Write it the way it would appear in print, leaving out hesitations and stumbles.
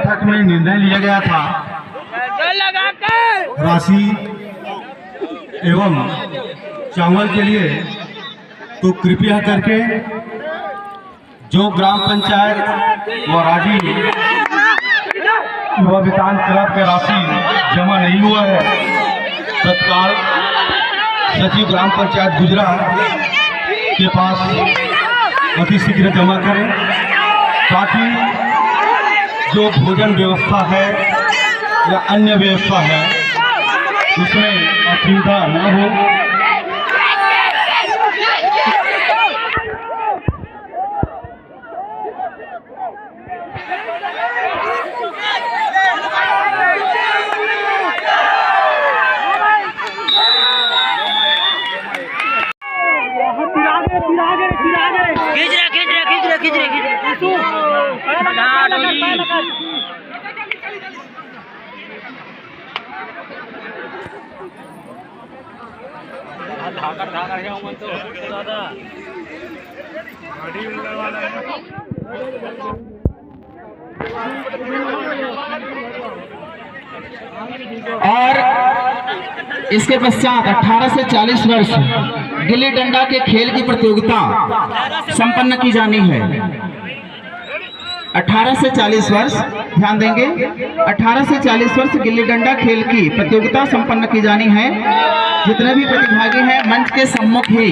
बैठक में निर्णय लिया गया था राशि एवं चावल के लिए, तो कृपया करके जो ग्राम पंचायत व राजीव युवा विकास क्लब के राशि जमा नहीं हुआ है, तत्काल सचिव ग्राम पंचायत गुजरात के पास अति शीघ्र जमा करें, ताकि जो भोजन व्यवस्था है या अन्य व्यवस्था है उसमें असुविधा न हो। और इसके पश्चात 18 से 40 वर्ष गिल्ली डंडा के खेल की प्रतियोगिता संपन्न की जानी है। 18 से 40 वर्ष, ध्यान देंगे, 18 से 40 वर्ष गिल्ली डंडा खेल की प्रतियोगिता संपन्न की जानी है। जितने भी प्रतिभागी हैं मंच के सम्मुख ही